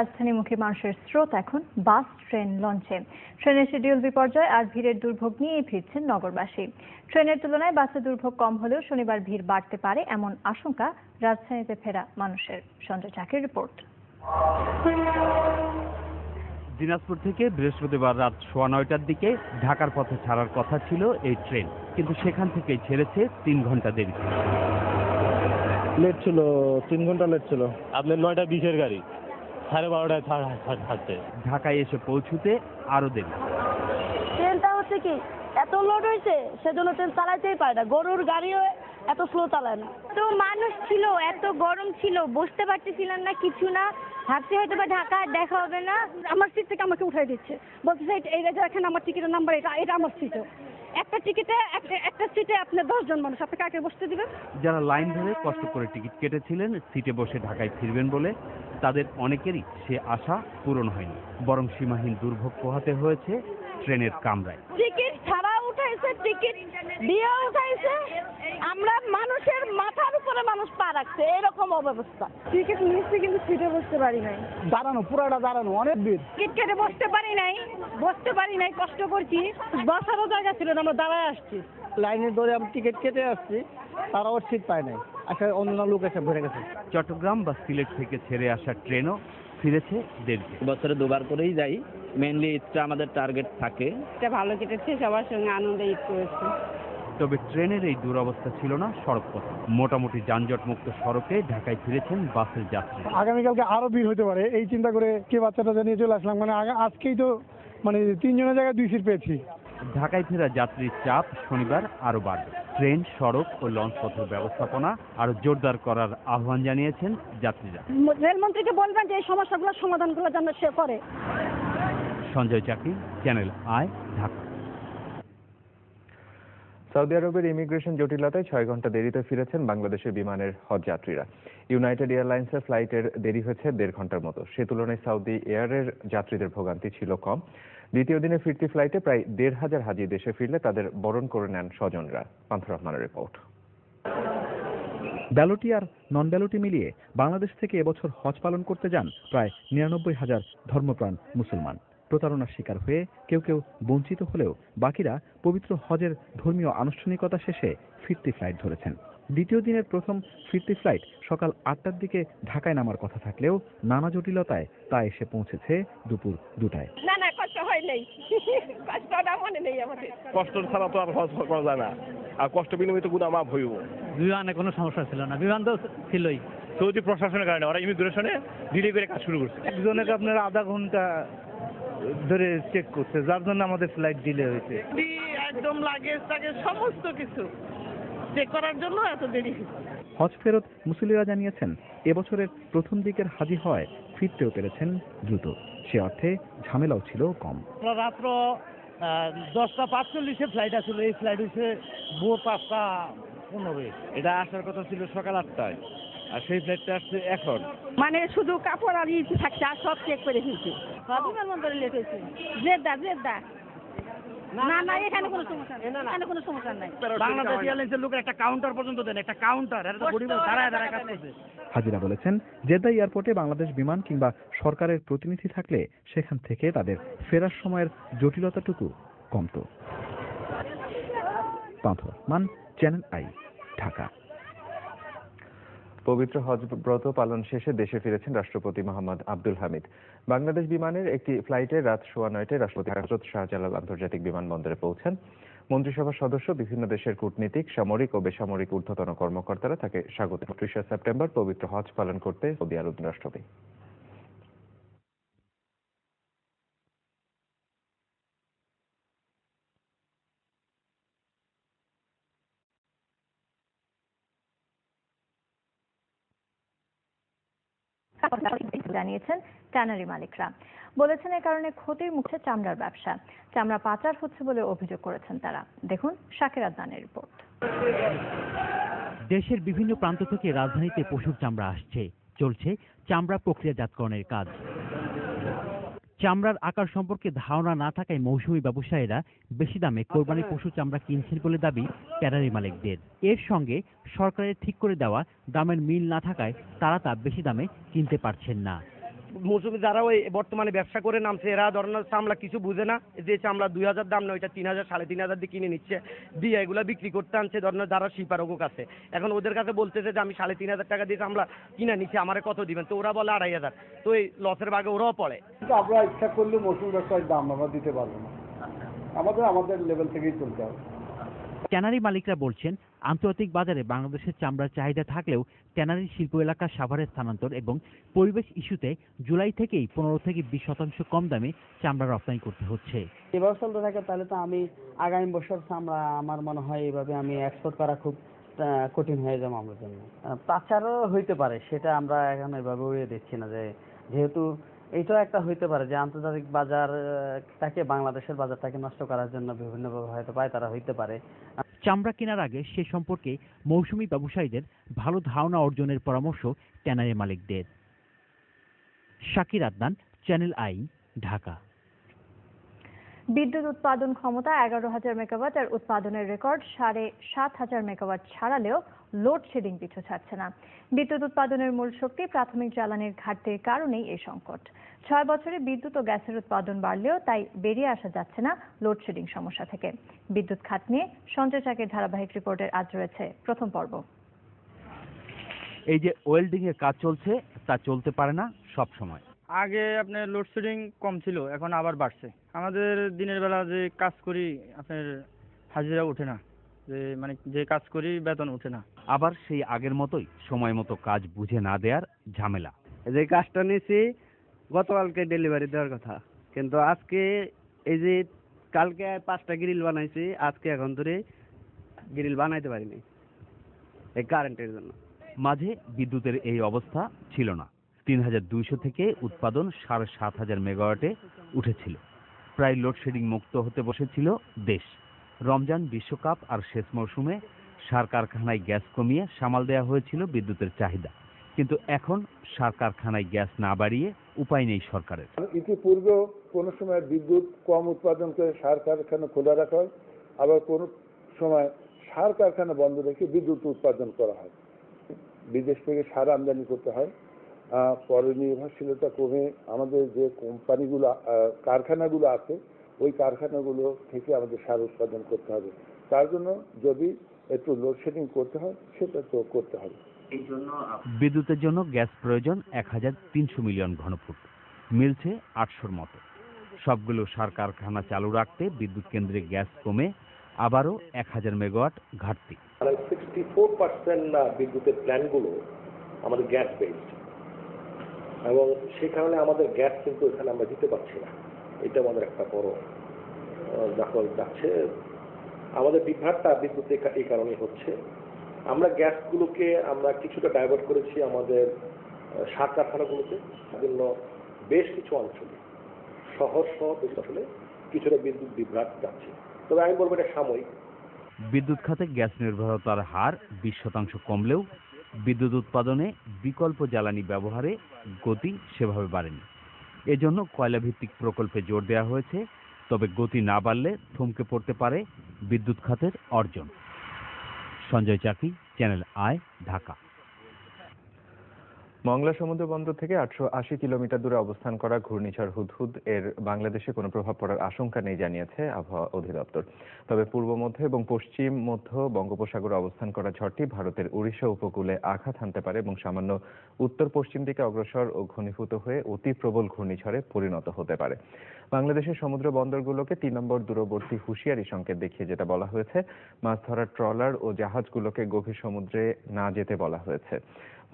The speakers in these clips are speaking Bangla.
রাজধানীমুখী মানুষের স্রোত এখন বাস, ট্রেন, লঞ্চে। ট্রেনের শিডিউল বিপর্যয় আর ভিড়ের দুর্ভোগ নিয়েই ফিরছেন নগরবাসী। ট্রেনের তুলনায় বাসে দুর্ভোগ কম হলেও শনিবার ভিড় বাড়তে পারে এমন আশঙ্কা রাজধানীতে ফেরা মানুষের। সঞ্জয় চাকির রিপোর্ট। দিনাজপুর থেকে বৃহস্পতিবার রাত 9:15টার দিকে ঢাকার পথে ছাড়ার কথা ছিল এই ট্রেন, কিন্তু সেখান থেকেই ছেড়েছে 3 ঘন্টা দেরি। লেট ছিল, 3 ঘন্টা লেট ছিল। আপনার 9:20-এর গাড়ি 12:30টায় ছাড়ছে। ঢাকায় এসে পৌঁছুতে আরো দেরি। ট্রেনটা হচ্ছে কি এত লোড হয়েছে, সেজন্য ট্রেন চালাইতেই পারে না। গরুর গাড়িও এত স্লো চালায় না। তো মানুষ ছিল, এত গরম ছিল, বসতে পারতেছিলেন না, কিছু না। ভাবছি হয়তো বা ঢাকা দেখা হবে না। আমার সিট থেকে আমাকে উঠাই দিচ্ছে, বলতেছে এই এখানে আমার টিকিটের নাম্বার এটা আমার সিটও। একটা টিকিটে একটা সিটে আপনার 10 জন মানুষ, আপনি কাকে বসতে দিবেন? যারা লাইন ধরে কষ্ট করে টিকিট কেটেছিলেন সিটে বসে ঢাকায় ফিরবেন বলে, তাদের অনেকেরই সে আশা পূরণ হয়নি, বরং সীমাহীন দুর্ভোগ পোহাতে হয়েছে ট্রেনের কামরায়। টিকিট ছাড়া উঠাইছে, টিকিট দিয়ে উঠাইছে, আমরা মানুষের মাথার উপরে মানুষ পা রাখছে, এরকম অবস্থা। টিকিট নিচ্ছি কিন্তু সিটে বসতে পারি নাই। দাঁড়ানো, পুরাটা দাঁড়ানো, অনেক ভিড়। টিকিট কেটে বসতে পারি নাই, কষ্ট করছি। বসারও জায়গা ছিল না, আমরা দাঁড়ায় আসছি। লাইনে ধরে আমি টিকিট কেটে আসছি, তারাও সিট পায় নাই। আচ্ছা, অন্য লোক এসে ভরে গেছে। চট্টগ্রাম বা সিলেট থেকে ছেড়ে আসা ট্রেনও ফিরেছে দেরিতে। বছরে 2বার করেই যাই, মেইনলি ঈদটা আমাদের টার্গেট থাকে। এটা ভালো কেটেছে, সবার সঙ্গে আনন্দে ঈদ করেছে। তবে ট্রেনের এই দুরবস্থা ছিল না সড়ক পথে। মোটামুটি যানজট মুক্ত সড়কে ঢাকায় ফিরেছেন বাসের যাত্রী। আগামীকালকে আরো ভিড় হতে পারে এই চিন্তা করে কে বাচ্চাটা নিয়ে চলে আসলাম। আজকেই তো 3 জনের জায়গায় 2 সিট পেয়েছি। ঢাকায় ফেরা যাত্রীর চাপ শনিবার আরো বাড়বে। ট্রেন, সড়ক ও লঞ্চ পথের ব্যবস্থাপনা আরো জোরদার করার আহ্বান জানিয়েছেন যাত্রীরা। রেলমন্ত্রীকে বলবেন যে এই সমস্যাগুলো সমাধানগুলো যেন সে করে। সঞ্জয় চাকি, চ্যানেল আই, ঢাকা। সৌদি আরবের ইমিগ্রেশন জটিলতায় 6 ঘন্টা দেরিতে ফিরেছেন বাংলাদেশের বিমানের হজ যাত্রীরা। ইউনাইটেড এয়ারলাইন্সের ফ্লাইটের দেরি হয়েছে 1.5 ঘন্টার মতো। সে তুলনায় সাউদি এয়ারের যাত্রীদের ভোগান্তি ছিল কম। দ্বিতীয় দিনে ফিরতি ফ্লাইটে প্রায় 1,500 হাজি দেশে ফিরলে তাদের বরণ করে নেন স্বজনরা। পান্থর রহমানের রিপোর্ট। ব্যালটি আর নন ব্যালটি মিলিয়ে বাংলাদেশ থেকে এবছর হজ পালন করতে যান প্রায় 99,000 ধর্মপ্রাণ মুসলমান। প্রতারণার শিকার হয়ে কেউ কেউ বঞ্চিত হলেও বাকিরা পবিত্র হজের ধর্মীয় আনুষ্ঠানিকতা শেষে ফিরতি ফ্লাইট ধরেছেন। দ্বিতীয় দিনের প্রথম ফিরতি ফ্লাইট সকাল 8টার দিকে ঢাকায় নামার কথা থাকলেও নানা জটিলতায় তা এসে পৌঁছেছে দুপুর 2টায়। না কষ্ট হয় নাই, কষ্টটা মনে নেই আমাদের। কষ্ট ছাড়া তো আর হজ করা যায় না, আর কষ্ট বিনিময়ে তো গুনাহ মাফ হইব। বিমানে কোনো সমস্যা ছিল না, বিমান তো ছিলই। সৌদি প্রশাসনের কারণে ওরা ইমিগ্রেশনে ডিলে করে কাজ শুরু করছে। একজনকে আপনার আধা ঘন্টা ধরে চেক করছে, যার জন্য আমাদের ফ্লাইট ডিলে হয়েছে। একদম লাগেজ সমস্ত কিছু চেক করার জন্য এত দেরি। হজ ফেরত মুসল্লিরা জানিয়েছেন এবছরের প্রথম দিকের হাজি হয় ফিরতেও পেরেছেন দ্রুত। সে অর্থে ঝামেলাও ছিল কম। রাত্র 10:45-এ ফ্লাইট আসছিল, এই ফ্লাইট হচ্ছে ভোর 5:15। এটা আসার কথা ছিল সকাল 8টায়, আর সেই ফ্লাইটটা আসছে এখন। মানে শুধু কাপড় আর ইট থাকছে, আর সব চেক করে ফেলছি। বিমানবন্দরে লেট হয়েছে। জেদ্দা না এখানে কোনো সমস্যা নেই, এখানে কোনো সমস্যা নাই। বাংলাদেশ এয়ারলাইন্সের লোকের একটা কাউন্টার পর্যন্ত দেন, একটা কাউন্টার, এটা তো গরিব দাঁড়ায় কাজ করছে। হাজিরা বলেছেন জেদ্দা এয়ারপোর্টে বাংলাদেশ বিমান কিংবা সরকারের প্রতিনিধি থাকলে সেখান থেকে তাদের ফেরার সময়ের জটিলতাটুকু কমত। পান্থর রহমান, চ্যানেল আই, ঢাকা। পবিত্র হজ ব্রত পালন শেষে দেশে ফিরেছেন রাষ্ট্রপতি মোহাম্মদ আব্দুল হামিদ। বাংলাদেশ বিমানের একটি ফ্লাইটে রাত 9:15টায় রাষ্ট্রপতি হযরত শাহজালাল আন্তর্জাতিক বিমানবন্দরে পৌঁছান। মন্ত্রিসভার সদস্য, বিভিন্ন দেশের কূটনীতিক, সামরিক ও বেসামরিক ঊর্ধ্বতন কর্মকর্তারা তাকে স্বাগত। 30 সেপ্টেম্বর পবিত্র হজ পালন করতে সৌদি আরব রাষ্ট্রপতি। জানিয়েছেন ট্যানারি মালিকরা। বলেছেন এ কারণে ক্ষতির মুখে চামড়ার ব্যবসা। চামড়া পাচার হচ্ছে বলে অভিযোগ করেছেন তারা। দেখুন শাকির আদনানের রিপোর্ট। দেশের বিভিন্ন প্রান্ত থেকে রাজধানীতে পশুর চামড়া আসছে, চলছে চামড়া প্রক্রিয়াজাতকরণের কাজ। চামড়ার আকার সম্পর্কে ধারণা না থাকায় মৌসুমী ব্যবসায়ীরা বেশি দামে কোরবানি পশু চামড়া কিনছেন বলে দাবি ট্যানারি মালিকদের। এর সঙ্গে সরকারের ঠিক করে দেওয়া দামের মিল না থাকায় তারা তা বেশি দামে কিনতে পারছেন না। মৌসুমি যারা ওই বর্তমানে ব্যবসা করে নামছে এরা ধরনের চামড়া কিছু বুঝে না, যে চামড়া 2000 দাম না ওইটা 3000 3500 দিয়ে কিনে নিচ্ছে, দিয়ে এগুলা বিক্রি করতে আনছে ধরনের যারা শিপারকও কাছে। এখন ওদের কাছে বলতেছে যে আমি 3500 টাকা দিয়ে চামড়া কিনে নিচ্ছি, আমারে কত দিবেন, তো ওরা বলে 2500, তো এই লসের ভাগে ওরাও পড়ে। কিন্তু আমরা ইচ্ছা করলে মৌসুমি ব্যবসায় দাম আমরা দিতে পারবো না, আমাদের লেভেল থেকেই চলতে হবে। ট্যানারি মালিকরা বলছেন, আন্তর্জাতিক বাজারে বাংলাদেশের চামড়ার চাহিদা থাকলেও ট্যানারি শিল্প এলাকা সাভারে স্থানান্তর এবং পরিবেশ ইস্যুতে জুলাই থেকেই 15 থেকে 20% কম দামে চামড়া রপ্তানি করতে হচ্ছে। এভাবে চলতে থাকে তাহলে তো আমি আগামী বছর চামড়া আমার মনে হয় এইভাবে আমি এক্সপোর্ট করা খুব কঠিন হয়ে যাবে আমার জন্য। পাচারও হইতে পারে, সেটা আমরা এখন এভাবে উড়িয়ে দিচ্ছি না, যে যেহেতু এইটাও একটা হইতে পারে যে আন্তর্জাতিক বাজারটাকে বাংলাদেশের বাজারটাকে নষ্ট করার জন্য বিভিন্নভাবে হয়তো পায় তারা হইতে পারে। চামড়া কেনার আগে সে সম্পর্কে মৌসুমি ব্যবসায়ীদের ভালো ধারণা অর্জনের পরামর্শ ট্যানারি মালিকদের। Shakir Adnan, channel I, Dhaka. বিদ্যুৎ উৎপাদন ক্ষমতা 11,000 মেগাওয়াট আর উৎপাদনের রেকর্ড 7,500 মেগাওয়াট ছাড়ালেও লোডশেডিং পিছু ছাড়ছে না। বিদ্যুৎ উৎপাদনের মূল শক্তি প্রাথমিক জ্বালানির ঘাটতির কারণেই এই সংকট। 6 বছরে বিদ্যুৎ ও গ্যাসের উৎপাদন বাড়লেও তাই বেরিয়ে আসা যাচ্ছে না লোডশেডিং সমস্যা থেকে। বিদ্যুৎ খাত নিয়ে সঞ্জয় চাকির ধারাবাহিক রিপোর্টের আজ রয়েছে প্রথম পর্ব। এই যে ওয়েল্ডিং এর কাজ চলছে তা চলতে পারে না সব সময়। আগে আপনার লোডশেডিং কম ছিল, এখন আবার বাড়ছে। আমাদের দিনের বেলা যে কাজ করি আপনার হাজিরা ওঠে না, যে কাজ করি বেতন ওঠে না। আবার সেই আগের মতোই সময় মতো কাজ বুঝে না দেওয়ার ঝামেলা। যে কাজটা নিয়েছি গতকালকে ডেলিভারি দেওয়ার কথা, কিন্তু আজকে এই যে কালকে 5টা গ্রিল বানাইছি, আজকে এখন ধরে গ্রিল বানাইতে পারিনি এই কারেন্টের জন্য। মাঝে বিদ্যুতের এই অবস্থা ছিল না। 3200 থেকে উৎপাদন 7,500 মেগাওয়াটে উঠেছিল। প্রায় লোডশেডিং মুক্ত হতে বসেছিল দেশ। রমজান, বিশ্বকাপ আর শেষ মৌসুমে সার কারখানায় গ্যাস কমিয়ে সামাল দেওয়া হয়েছিল বিদ্যুতের চাহিদা। কিন্তু এখন সার কারখানায় গ্যাস না বাড়িয়ে উপায় নেই সরকারের। ইতিপূর্বে কোনো সময় বিদ্যুৎ কম উৎপাদন করে সার কারখানা খোলা রাখা হয়, আবার কোনো সময় সার কারখানা বন্ধ রেখে বিদ্যুৎ উৎপাদন করা হয়। বিদেশ থেকে সার আমদানি করতে হয়। পরে নির্ভরশীলতা কমে আমাদের যে কোম্পানিগুলো কারখানাগুলো আছে ওই কারখানাগুলো থেকে আমাদের সার উৎপাদন করতে হবে। তার জন্য যদি একটু লোডশেডিং করতে হয় সেটা তো করতে হবে। বিদ্যুতের জন্য গ্যাস প্রয়োজন 1,300 মিলিয়ন ঘনফুট, মিলছে 800-র মতো। সবগুলো সার কারখানা চালু রাখতে বিদ্যুৎ কেন্দ্রে গ্যাস কমে আবারও 1000 মেগাওয়াট ঘাটতি। 64% বিদ্যুতের প্ল্যান্টগুলো আমাদের গ্যাস বেসড, এবং সেই কারণে আমাদের গ্যাস কিন্তু এখানে আমরা দিতে পারছি না। এটা আমাদের একটা বড় দখল যাচ্ছে। আমাদের বিভ্রাটটা বিদ্যুৎ এই কারণে হচ্ছে। আমরা গ্যাসগুলোকে আমরা কিছুটা ডাইভার্ট করেছি আমাদের সার কারখানাগুলোতে, বিভিন্ন বেশ কিছু অঞ্চলে শহর সহ বেশ অঞ্চলে কিছুটা বিদ্যুৎ বিভ্রাট যাচ্ছে। তবে আমি বলবো এটা সাময়িক। বিদ্যুৎ খাতে গ্যাস নির্ভরতার হার 20% কমলেও বিদ্যুৎ উৎপাদনে বিকল্প জ্বালানি ব্যবহারে গতি সেভাবে বাড়েনি। এজন্য কয়লা ভিত্তিক প্রকল্পে জোর দেওয়া হয়েছে। তবে গতি না বাড়লে থমকে পড়তে পারে বিদ্যুৎ খাতের অর্জন। সঞ্জয় চাকি, চ্যানেল আই, ঢাকা। মংলা সমুদ্র বন্দর থেকে 880 কিলোমিটার দূরে অবস্থান করা ঘূর্ণিঝড় হুদহুদ এর বাংলাদেশে কোনো প্রভাব পড়ার আশঙ্কা নেই জানিয়েছে আবহাওয়া অধিদপ্তর। তবে পূর্ব মধ্য এবং পশ্চিম মধ্য বঙ্গোপসাগরে অবস্থান করা ঝড়টি ভারতের উড়িষ্যা উপকূলে আঘাত হানতে পারে এবং সামান্য উত্তর পশ্চিম দিকে অগ্রসর ও ঘনীভূত হয়ে অতি প্রবল ঘূর্ণিঝড়ে পরিণত হতে পারে। বাংলাদেশের সমুদ্র বন্দরগুলোকে 3 নম্বর দূরবর্তী হুঁশিয়ারি সংকেত দেখিয়ে যেটা বলা হয়েছে, মাছ ধরার ট্রলার ও জাহাজগুলোকে গভীর সমুদ্রে না যেতে বলা হয়েছে।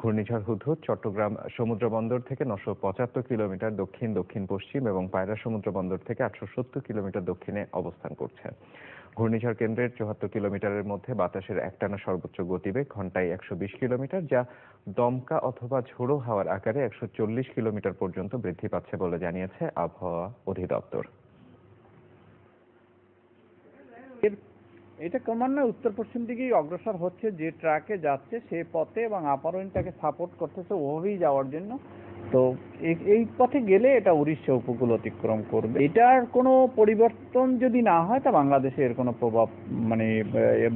ঘূর্ণিঝড় হুদহুদ চট্টগ্রাম সমুদ্র বন্দর থেকে 975 কিলোমিটার দক্ষিণ দক্ষিণ পশ্চিম এবং পায়রা সমুদ্র বন্দর থেকে 870 কিলোমিটার দক্ষিণে অবস্থান করছে। ঘূর্ণিঝড় কেন্দ্রের 74 কিলোমিটারের মধ্যে বাতাসের একটানা সর্বোচ্চ গতিবেগ ঘন্টায় 120 কিলোমিটার, যা দমকা অথবা ঝোড়ো হাওয়ার আকারে 140 কিলোমিটার পর্যন্ত বৃদ্ধি পাচ্ছে বলে জানিয়েছে আবহাওয়া অধিদপ্তর। এটা ক্রমান্বয়ে উত্তর পশ্চিম দিকেই অগ্রসর হচ্ছে, যে ট্র্যাকে যাচ্ছে সে পথে, এবং আপার উইন্ডটাকে সাপোর্ট করতেছে ওভাবেই যাওয়ার জন্য। তো এই পথে গেলে এটা উড়িষ্যা উপকূল অতিক্রম করবে। এটার কোনো পরিবর্তন যদি না হয় তা বাংলাদেশে এর কোনো প্রভাব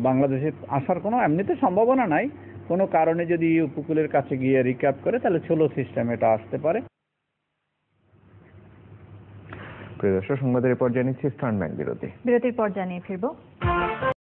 বাংলাদেশে আসার কোনো এমনিতে সম্ভাবনা নাই। কোনো কারণে যদি উপকূলের কাছে গিয়ে রিক্যাপ করে তাহলে স্লো সিস্টেম এটা আসতে পারে। প্রিয় দর্শক, সংবাদের পর জানিয়েছি স্টার্ন ব্যাংক বিরতির পর জানিয়ে ফিরবো।